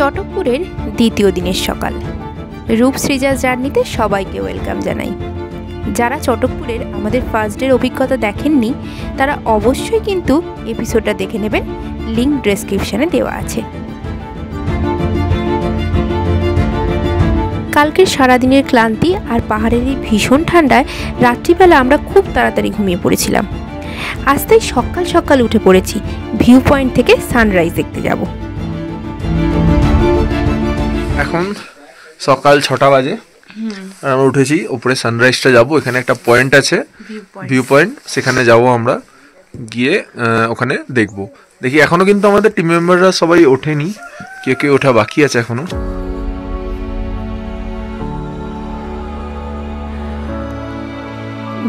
চটকপুরের দ্বিতীয় দিনের সকাল। রূপসৃজা জার্নিতে সবাইকে ওয়েলকাম জানাই। যারা চটকপুরের আমাদের ফার্স্ট ডের অভিজ্ঞতা দেখেননি তারা অবশ্যই কিন্তু এপিসোডটা দেখে নেবেন, লিঙ্ক ডেসক্রিপশানে দেওয়া আছে। কালকের সারাদিনের ক্লান্তি আর পাহাড়ের এই ভীষণ ঠান্ডায় রাত্রিবেলা আমরা খুব তাড়াতাড়ি ঘুমিয়ে পড়েছিলাম। আজ তাই সকাল সকাল উঠে পড়েছি, ভিউ পয়েন্ট থেকে সানরাইজ দেখতে যাব। এখন সকাল 6টা বাজে আর আমরা উঠেছি, ওপরে সানরাইজটা যাব। এখানে একটা পয়েন্ট আছে, ভিউ পয়েন্ট, সেখানে যাব আমরা, গিয়ে ওখানে দেখি। এখনো কিন্তু আমাদের টিম মেম্বাররা সবাই ওঠেনি, কেউ ওঠা বাকি আছে এখনো।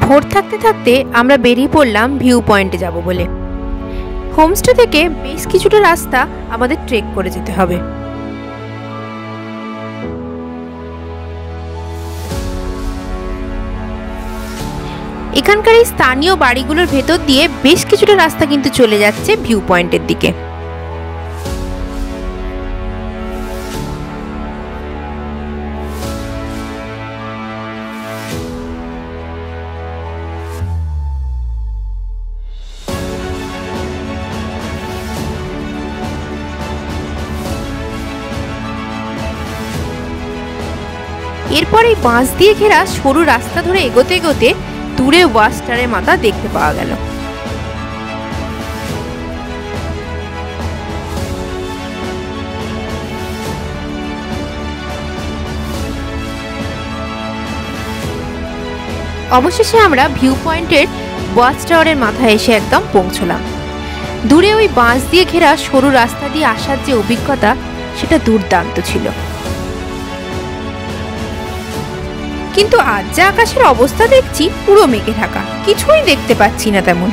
ভোর থাকতে থাকতে আমরা বেরিয়ে পড়লাম ভিউ পয়েন্টে যাব বলে। হোমস্টে থেকে বেশ কিছুটা রাস্তা আমাদের ট্রেক করে যেতে হবে। এখানকার এই স্থানীয় বাড়িগুলোর ভেতর দিয়ে বেশ কিছুটা রাস্তা কিন্তু চলে যাচ্ছে ভিউ পয়েন্টের দিকে। এরপর এই বাঁশ দিয়ে ঘেরা সরু রাস্তা ধরে এগোতে এগোতে দূরে ওয়াচ টাওয়ারের মাথা দেখতে পাওয়া গেল। অবশেষে আমরা ভিউ পয়েন্টের ওয়াচ টাওয়ারের মাথায় এসে একদম পৌঁছলাম। দূরে ওই বাঁশ দিয়ে ঘেরা সরু রাস্তা দিয়ে আসার যে অভিজ্ঞতা, সেটা দুর্দান্ত ছিল। কিন্তু আজ যা আকাশের অবস্থা দেখছি, পুরো মেঘে ঢাকা, কিছুই দেখতে পাচ্ছি না তেমন।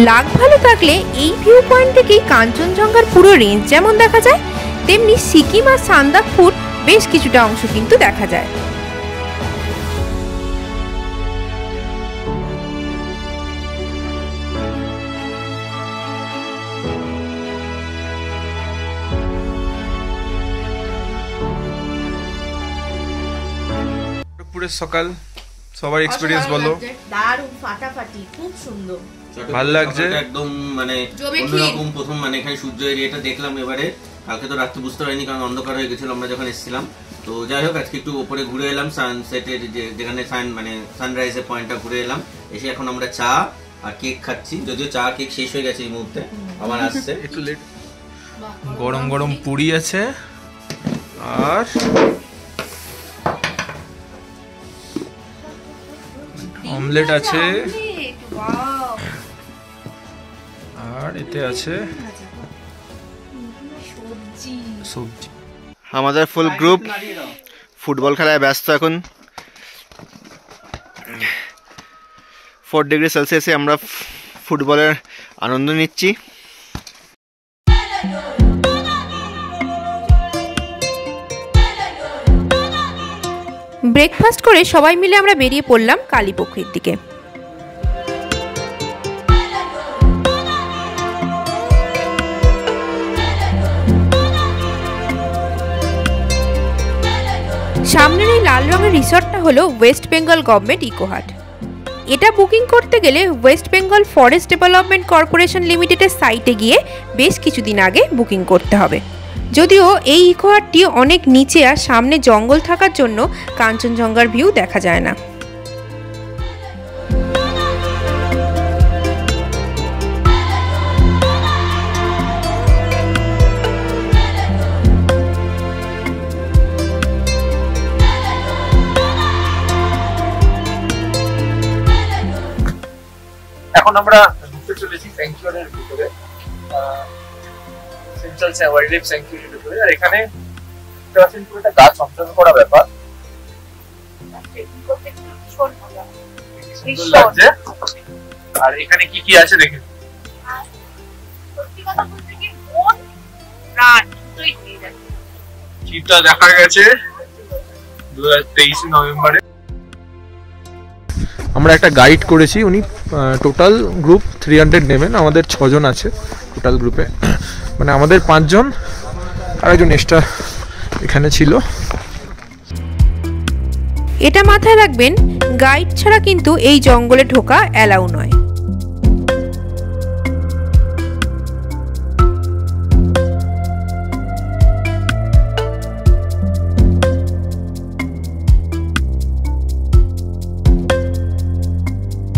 লাক ভালো থাকলে এই ভিউ পয়েন্ট থেকেই কাঞ্চনজঙ্ঘার পুরো রেঞ্জ যেমন দেখা যায়, তেমনি সিকিম আর সান্দাকফুর বেশ কিছুটা অংশ কিন্তু দেখা যায়। সকাল সবার এক্সপেরিয়েন্স বলো। দারুণ, ফাটাফাটি, খুব সুন্দর, ভালো লাগছে একদম, মানে অন্যরকম। প্রথম মানে এখানে সূর্য এরিয়াটা দেখলাম এবারে, কালকে তো রাত্রে বুঝতে পারিনি কারণ অন্ধকার হয়ে গেছিল আমরা যখন এসেছিলাম। তো যাই হোক, আজকে একটু উপরে ঘুরে এলাম, সানসেটের যেখানে মানে সানরাইজের পয়েন্টটা ঘুরে এলাম। এসে এখন আমরা চা আর কেক খাচ্ছি, যদিও চা কেক শেষ হয়ে গেছে এই মুহূর্তে, আবার আসছে একটু লেট। গরম গরম পুরি আছে আর অমলেট আছে, আর এতে আছে সবজি। আমাদের ফুল গ্রুপ ফুটবল খেলায় ব্যস্ত। এখন 4 ডিগ্রি সেলসিয়াসে আমরা ফুটবলের আনন্দ নিচ্ছি। ব্রেকফাস্ট করে সবাই মিলে আমরা বেরিয়ে পড়লাম কালীপক্ষের দিকে। সামনের এই লাল রঙের রিসর্টটা হলো ওয়েস্ট বেঙ্গল গভর্নমেন্ট ইকোহাট। এটা বুকিং করতে গেলে West Bengal forest development corporation লিমিটেডের সাইটে গিয়ে বেশ কিছুদিন আগে বুকিং করতে হবে। যদিও এই ইকোহাটটি অনেক নিচে আর সামনে জঙ্গল থাকার জন্য কাঞ্চনজঙ্ঘার ভিউ দেখা যায় না। এখন আমরা ঢুকতে চলেছি স্যাংচুয়ারির ভিতরে, সেন্ট্রাল ওয়াইল্ড লাইফ স্যাংচুয়ারির ভিতরে। আর এখানে পুরোটা গাছ সংরক্ষণ করা ব্যাপার, আর এখানে কি কি আছে দেখে চিতা দেখা গেছে 2023 নভেম্বরে। আমরা একটা গাইড করেছি, উনি টোটাল গ্রুপ 300 নেবেন, আমাদের 6 জন আছে টোটাল গ্রুপে, মানে আমাদের 5 জন আর একজন এক্সট্রা এখানে ছিল। এটা মাথায় রাখবেন, গাইড ছাড়া কিন্তু এই জঙ্গলে ঢোকা অ্যালাউ নয়।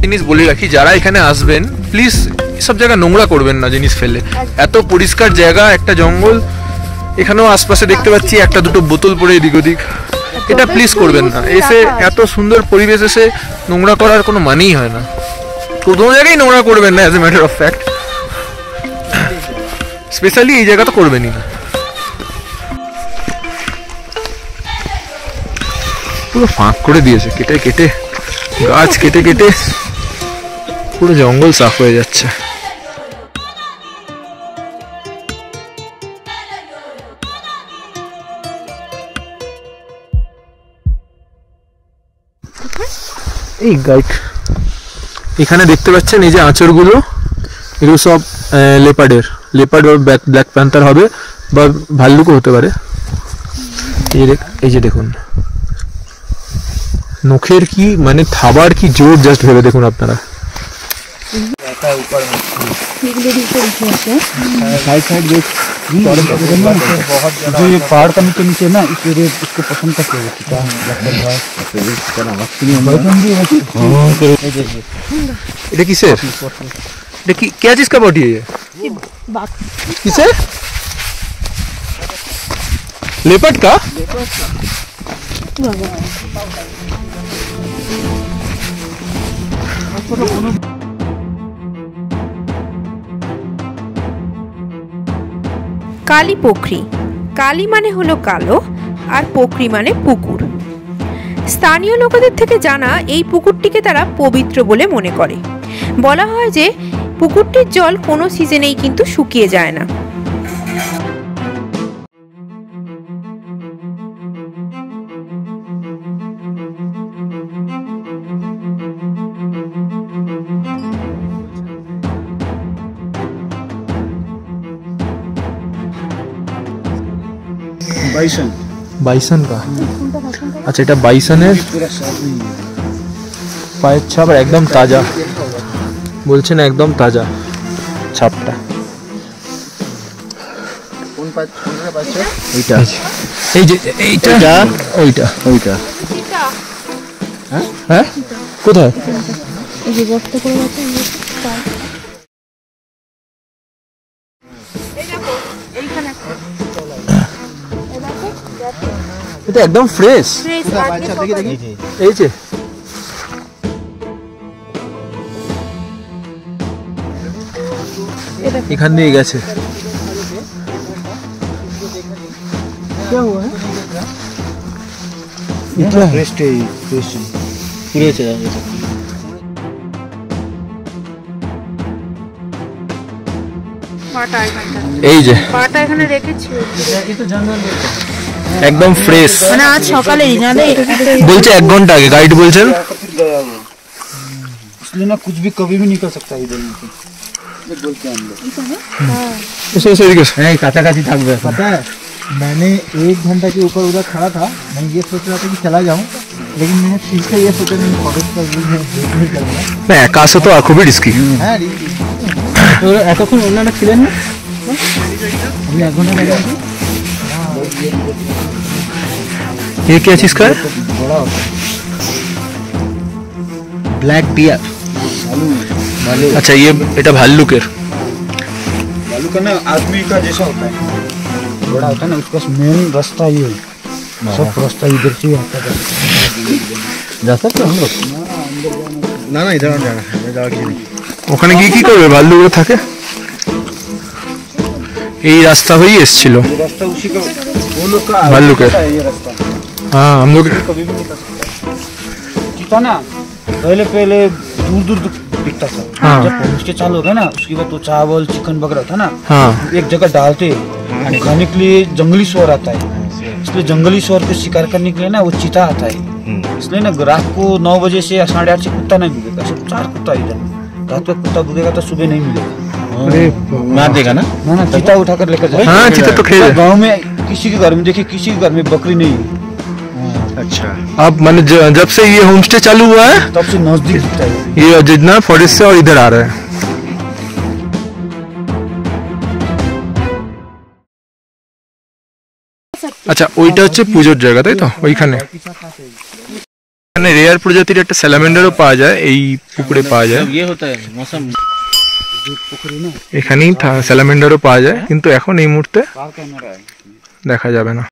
জিনিস বলে রাখি, যারা এখানে আসবেন প্লিজ সব জায়গা নোংরা করবেন না জিনিস ফেলে। এত পরিষ্কার জায়গা, একটা জঙ্গল, এখানেও আশপাশে দেখতে পাচ্ছি একটা দুটো বোতল পড়ে এদিক ওদিক, এটা প্লিজ করবেন না। এসে এত সুন্দর পরিবেশ এসে নোংরা করার কোনো মানেই হয় না। কোনো জায়গায় নোংরা করবেন না, as a matter of fact, specially এই জায়গাটা করবেনই না। পুরো ফাঁক করে দিয়েছে, কেটে কেটে গাছ কেটে কেটে পুরো জঙ্গল সাফ হয়ে যাচ্ছে। এই গাইড এখানে দেখতে পাচ্ছেন, এই যে আঁচড়গুলো, এগুলো সব লেপার্ড বা ব্ল্যাক প্যান্থার হবে, বা ভাল্লুকও হতে পারে। এই যে দেখুন নখের কি মানে থাবার কি জোর, জাস্ট ভেবে দেখুন আপনারা। जो ये पहाड़ का नीचे ना, इसलिए इसको पसंद करते हैं। এটা কিসের? এটা কি क्या चीज का बॉडी है ये? किसर? लेपर्ड का? কালী পোখরি। কালী মানে হলো কালো, আর পোখরি মানে পুকুর। স্থানীয় লোকেদের থেকে জানা, এই পুকুরটিকে তারা পবিত্র বলে মনে করে। বলা হয় যে পুকুরটির জল কোনো সিজনেই কিন্তু শুকিয়ে যায় না। বাইসন का? अच्छा, এটা বাইসনের পায়ের ছাপ, একদম তাজা বলছেন, একদম তাজা ছাপটা। এইটা এই যে এইটা ওইটা ওইটা হ্যাঁ কোথায়? এই যে গর্ত করে আছে, এটা একদম ফ্রেশ। এই যে এখান দিয়ে গেছে। এই যে পাটা এখানে রেখেছি, একদম ফ্রেশ, মানে আজ সকালেই জানে বলছে 1 ঘন্টা আগে গাইড বলছেন। इसलिए ना कुछ भी कभी भी नहीं कर सकता इधर में, बोलते हैं हम लोग। কাছাকাছি থাকবে। पता है, मैंने 1 घंटा के ऊपर उधर खड़ा था, मैं ये सोच रहा था कि चला जाऊं, लेकिन मैंने ठीक से ये सोचा नहीं फॉरेस्ट का व्यू नहीं करना। না একা আসা তো খুবই রিস্কি। হ্যাঁ, তো এতক্ষণ ওনারা ছিলেন না, আমি 1 ঘন্টা लगा था। ये क्या चीज का है? बड़ा ब्लैक बियर। अच्छा, ये এটা ভাল্লুকের। भालू का ना आदमी का जैसा होता है, बड़ा होता है ना, उसका मेन रास्ता ये है, सब रास्ता इधर से आता है। जा सकते हम लोग? ना ना, इधर जाना है, मैं जाके नहीं। ওখানে গিয়ে কি করবে? ভাল্লুকরা থাকে। এই রাস্তা হয়ে এসেছিল ये रास्ता उसी का, वो लोग का भालू का है ये रास्ता। हाँ, हम लोग कभी भी नहीं कर सकता। चीता ना पहले पहले दूर दूर दिखता था, हाँ। जब पहुंच के चालू हो गया ना, उसके बाद तो चावल चिकन वगैरह था ना, हाँ एक जगह डालते और खाने के लिए जंगली सुअर आता है, इसलिए जंगली सुअर को शिकार करने के लिए ना वो चीता आता है। इसलिए ना रात को 9 बजे से 8:30 से कुत्ता नहीं भूगेगा, सब 4 कुत्ता इधर। रात को कुत्ता भूगेगा तो सुबह नहीं मिलेगा, अरे मार देगा ना। ना चीता उठाकर लेकर जाए। हाँ, चीता तो खेल गाँव में किसी के घर में देखिए, किसी के घर में बकरी नहीं है। अच्छा, अब मैंने जब से ये होम स्टे चालू हुआ है तब से नजदीक दिखता है। ये जितना फॉरेस्ट से और इधर आ रहा है। আচ্ছা, ওইটা হচ্ছে পুজোর জায়গা, তাই তো? ওইখানে এখানে রেয়ার প্রজাতির একটা স্যালামেন্ডারও পাওয়া যায়, এই পুকুরে পাওয়া যায়। ये होता है मौसम এখানেই স্যালামেন্ডারও পাওয়া যায়, কিন্তু এখন এই মুহূর্তে দেখা যাবে না।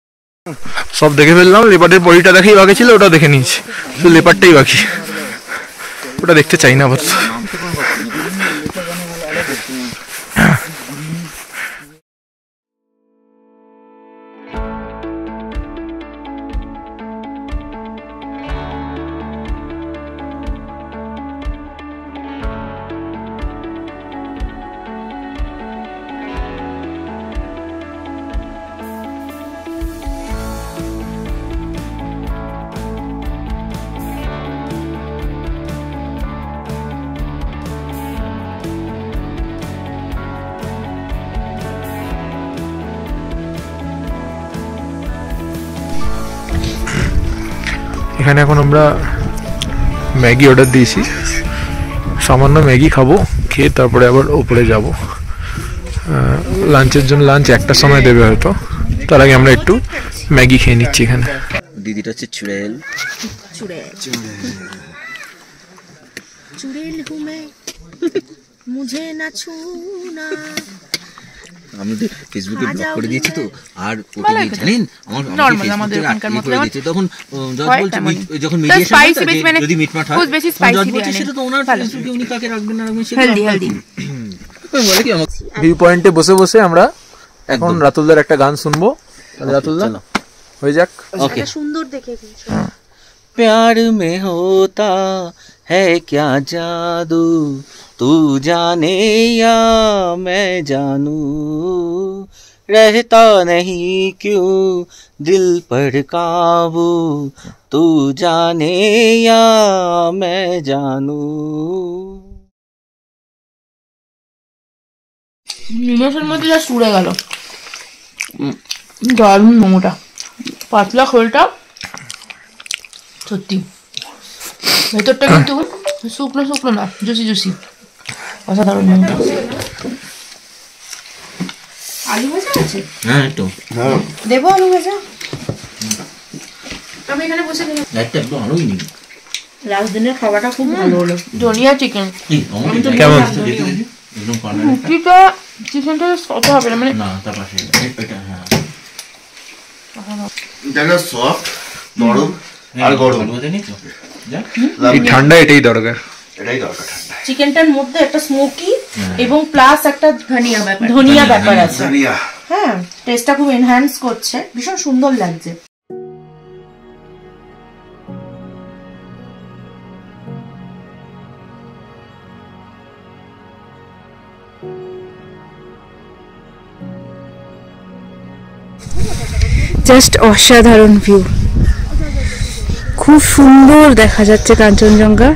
সব দেখে ফেললাম, লেপার্ডের বডিটা দেখেই বাকি ছিল, ওটা দেখে নিয়েছি, শুধু লেপারটাই বাকি, ওটা দেখতে চাই না আপাতত। এখানে এখন আমরা ম্যাগি অর্ডার দিয়েছি, সামান্য ম্যাগি খাবো, খেয়ে তারপরে আবার ওপরে যাব। লাঞ্চের জন্য লাঞ্চ একটার সময় দেবে হয়তো, তার আগে আমরা একটু ম্যাগি খেয়ে নিচ্ছি এখানে। দিদিটা হচ্ছে চুড়েল मुझे ना छूना। আমি তো ফেসবুকে ব্লগ করে দিয়েছি তো, আর ওটা জানেন আমার দিয়েছে তখন যখন মিডিয়েশন যদি মিটমাট হয় সেটা তো ওনার ফেসবুকে উনি কাকে রাখবেন না রাখবেন সেটা হেলদি বলে কি আমাকে। ভিউ পয়েন্টে বসে বসে আমরা এখন রাতুলদার একটা গান শুনবো। রাতুলদা হয়ে যাক। ওকে, সুন্দর দেখে प्यार में होता है क्या जादू, तू जाने या मैं जानू, रहता नहीं क्यों दिल पर काबू, तू जाने या मैं जानू। নিমেষের মধ্যে যা সুড়ে গেল, দারুণ মোমোটা, পাতলা খোলটা সত্যি, ভেতরটা কিন্তু শুকনো শুকনো না, জুসি জুসি, অসাধারণ মোমোটা। আলু ভাজা আছে? হ্যাঁ একটু দেবো আলু ভাজা? আমি এখানে বসে দিলাম। একটা একটু আলুই নেই। লাস্ট দিনের খাবারটা খুব ভালো হলো, ধনিয়া চিকেন। কেমন? একদম কর্নারে রুটিটা চিকেনটা কত হবে না, মানে না তার পাশে এটা, হ্যাঁ এটা সফট নরম আর গরম বুঝেনি তো, যা এই ঠান্ডা এটাই দরকার, এটাই দরকার ঠান্ডা। চিকেনটার মধ্যে একটা স্মোকি এবং প্লাস একটা ধনিয়া ব্যাপার আছে। হ্যাঁ, টেস্টটা খুব এনহ্যান্স করছে, ভীষণ সুন্দর লাগছে। জাস্ট অসাধারণ ভিউ, খুব সুন্দর দেখা যাচ্ছে কাঞ্চনজঙ্ঘা,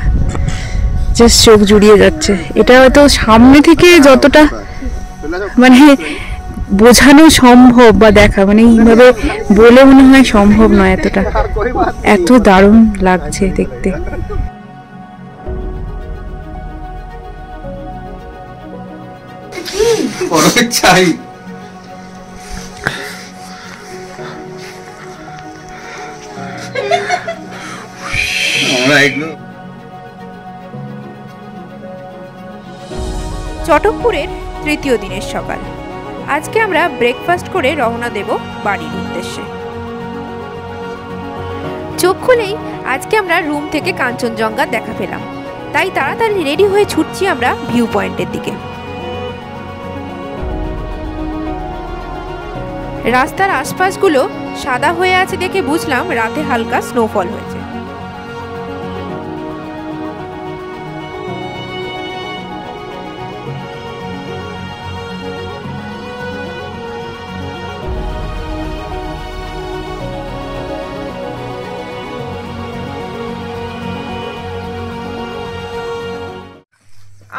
জাস্ট চোখ জুড়িয়ে যাচ্ছে। এটা হয়তো সামনে থেকে যতটা মানে বোঝানো সম্ভব বা দেখা, মানে এইভাবে বলে মনে হয় সম্ভব নয়, এতটা এত দারুণ লাগছে দেখতে। চাই চটকপুরের তৃতীয় দিনের সকাল। আজকে আমরা ব্রেকফাস্ট করে রওনা দেব বাড়ির উদ্দেশ্যে। চোখ খুলেই আজকে আমরা রুম থেকে কাঞ্চনজঙ্ঘা দেখা পেলাম, তাই তাড়াতাড়ি রেডি হয়ে ছুটছি আমরা ভিউ পয়েন্টের দিকে। রাস্তার আশপাশগুলো সাদা হয়ে আছে দেখে বুঝলাম রাতে হালকা স্নোফল হয়েছে।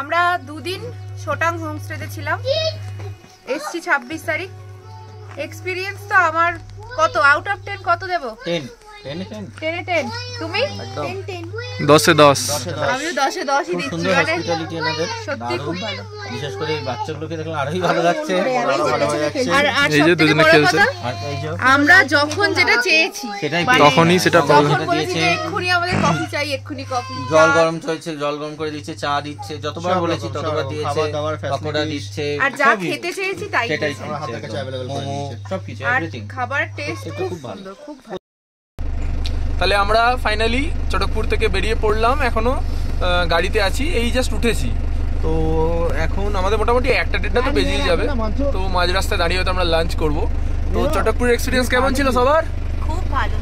আমরা দুদিন সোটাং হোমস্টেতে ছিলাম, এসছি 26 তারিখ। এক্সপেরিয়েন্স তো আমার কত আউট অফ 10 কত দেব? 10 10 10 তুমি 10 এ 10 আমিও 10 এ 10 ই দিচ্ছি মানে হসপিটালিটি এনাদের সত্যি খুব ভালো বিশেষ করে এই বাচ্চাগুলোকে দেখলে আরোই ভালো লাগছে আরো ভালো হয়ে যাচ্ছে আর এই যে দুজনে খেলছে আর এই যে আমরা যখন যেটা চেয়েছি সেটাই তখনই সেটা পাবো তখন বলেছি যে এক্ষুনি আমাদের কফি চাই এক্ষুনি কফি জল গরম চলছে জল গরম করে দিচ্ছে চা দিচ্ছে যতবার বলেছি ততবার দিয়েছে পকোড়া দিচ্ছে আর যা খেতে চেয়েছি তাই সেটাই দিয়েছে। মোমো সবকিছু আর এভরিথিং খাবার টেস্ট খুব সুন্দর খুব ভালো। তাহলে আমরা ফাইনালি চটকপুর থেকে বেরিয়ে পড়লাম, এখনো গাড়িতে আছি, এই জাস্ট উঠেছি। তো এখন আমাদের মোটামুটি 1টা তো বেজেই যাবে। তো মাঝ রাস্তায় দাঁড়িয়ে হয়তো আমরা লাঞ্চ করব। তো চটকপুরের এক্সপিরিয়েন্স কেমন ছিল সবার? খুব ভালো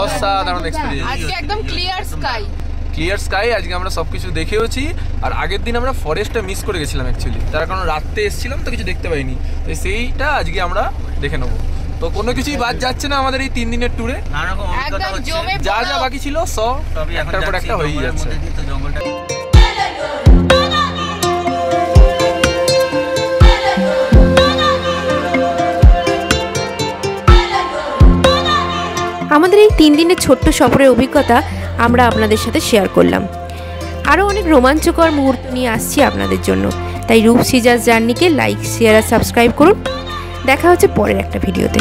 অসাধারণ এক্সপিরিয়েন্স। আজকে একদম ক্লিয়ার স্কাই, আজকে আমরা সবকিছু দেখেওছি। আর আগের দিন আমরা ফরেস্টটা মিস করে গেছিলাম অ্যাকচুয়ালি, তার কারণ রাতে এসেছিলাম তো কিছু দেখতে পাইনি, তো সেইটা আজকে আমরা দেখে নেবো। তো কোনো কিছুই বাদ যাচ্ছে না আমাদের এই 3 দিনের ট্যুরে, যা যা বাকি ছিল সব একটার পর একটা হয়েই যাচ্ছে। আমাদের এই 3 দিনের ছোট্ট সফরের অভিজ্ঞতা আমরা আপনাদের সাথে শেয়ার করলাম। আরও অনেক রোমাঞ্চকর মুহূর্ত নিয়ে আসছি আপনাদের জন্য, তাই রূপসী জার্নিকে লাইক শেয়ার আর সাবস্ক্রাইব করুন। দেখা হচ্ছে পরের একটা ভিডিওতে।